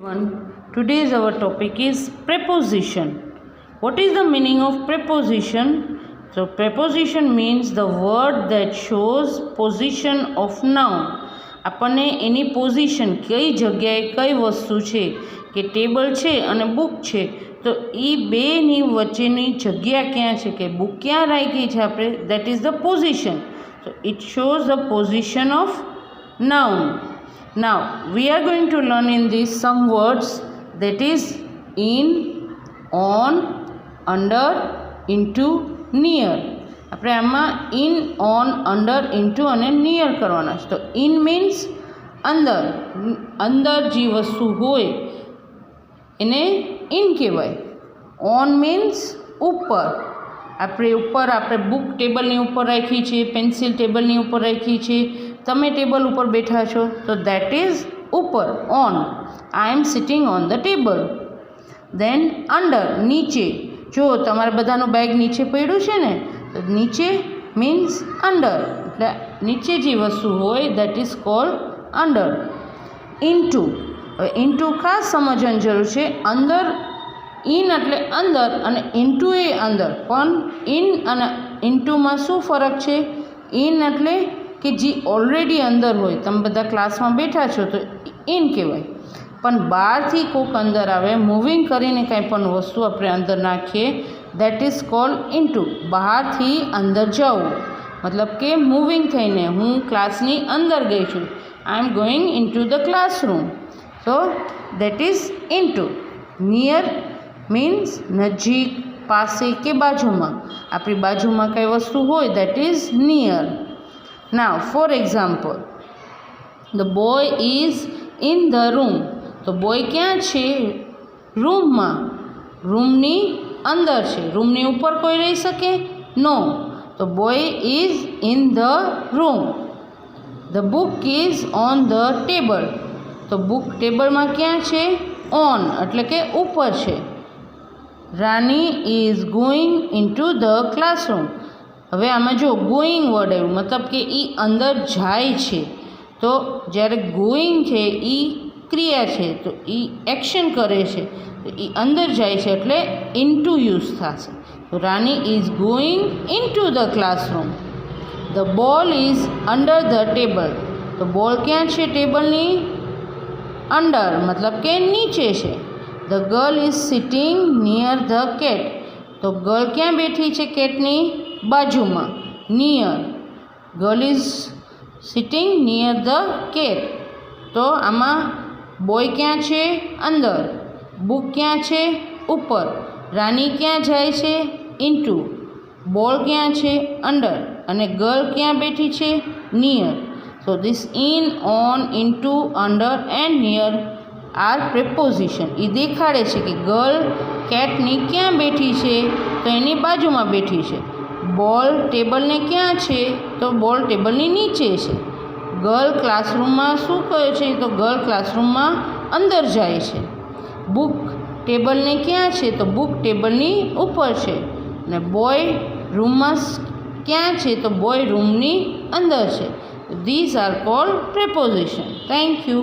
Today's our topic is preposition. What is the meaning of preposition? So preposition means the word that shows position of noun. આપણને એની position કઈ જગ્યાએ કઈ વસ્તુ છે કે table છે અને બુક છે તો એ બેની વચ્ચેની જગ્યા ક્યાં છે કે બુક ક્યાં રાખી છે આપણે that is the position. So it shows the position of noun. Now we are going to learn in this some words that is in, on, under, into, near. આપણે આમાં ઇન ઓન અંડર ઇન્ટુ અને near કરવાના છે. તો in means અંદર, અંદર જે વસ્તુ હોય એને ઇન કહેવાય. ઓન મીન્સ ઉપર, આપણે બુક ટેબલની ઉપર રાખી છે, પેન્સિલ ટેબલની ઉપર રાખી છે, તમે ટેબલ ઉપર બેઠા છો તો દેટ ઇઝ ઉપર, on. I am sitting on the table. Then under, નીચે. જો તમારા બધાનું બેગ નીચે પડ્યું છે ને તો નીચે મીન્સ અંડર, એટલે નીચે જે વસ્તુ હોય that is called under. Into, હવે ઇન્ટુ ખાસ સમજવાની જરૂર છે. અંદર, ઇન એટલે અંદર અને ઇન્ટુ એ અંદર, પણ ઇન અને ઇન્ટુમાં શું ફરક છે? ઇન એટલે કે જે ઓલરેડી અંદર હોય, તમે બધા ક્લાસમાં બેઠા છો તો ઇન કહેવાય. પણ બહારથી કોઈક અંદર આવે, મૂવિંગ કરીને કાંઈ પણ વસ્તુ આપણે અંદર નાખીએ દેટ ઇઝ કોલ્ડ ઇન્ટુ. બહારથી અંદર જવું મતલબ કે મૂવિંગ થઈને હું ક્લાસની અંદર ગઈ છું, I am going into the classroom, so that is into. Near means નજીક, પાસે કે બાજુમાં. આપણી બાજુમાં કઈ વસ્તુ હોય that is near. Now for example, the boy is in the room. તો બોય ક્યાં છે? રૂમમાં, રૂમની અંદર છે. રૂમની ઉપર કોઈ રહી શકે? નો. તો boy is in the room. The book is on the table. તો બુક ટેબલમાં ક્યાં છે? ઓન એટલે કે ઉપર છે. Rani is going into the classroom. હવે આમાં જો ગોઈંગ વર્ડ આવ્યું, મતલબ કે એ અંદર જાય છે. તો જ્યારે ગોઈંગ છે એ ક્રિયા છે, તો એ એક્શન કરે છે, તો એ અંદર જાય છે એટલે ઇન્ટુ યુઝ થશે. તો Rani is going into the classroom. The ball is under the table. તો બોલ ક્યાં છે? ટેબલની અંડર મતલબ કે નીચે છે. The girl is sitting near the cat. તો ગર્લ ક્યાં બેઠી છે? કેટની બાજુમાં, near. Girl is sitting near the cat. તો આમાં બોય ક્યાં છે? અંદર. બુક ક્યાં છે? ઉપર. રાની ક્યાં જાય છે? ઇન્ટુ. બોલ ક્યાં છે? અંડર. અને ગર્લ ક્યાં બેઠી છે? Near. So this in, on, into, under and near are preposition. એ દેખાડે છે કે ગર્લ કેટની ક્યાં બેઠી છે? તો એની બાજુમાં બેઠી છે. બોલ ટેબલને ક્યાં છે? તો બોલ ટેબલની નીચે છે. ગર્લ ક્લાસરૂમમાં શું કહે છે? તો ગર્લ ક્લાસરૂમમાં અંદર જાય છે. બુક ટેબલને ક્યાં છે? તો બુક ટેબલની ઉપર છે. અને બોય રૂમમાં ક્યાં છે? તો બોય રૂમની અંદર છે. These are cold preposition. Thank you.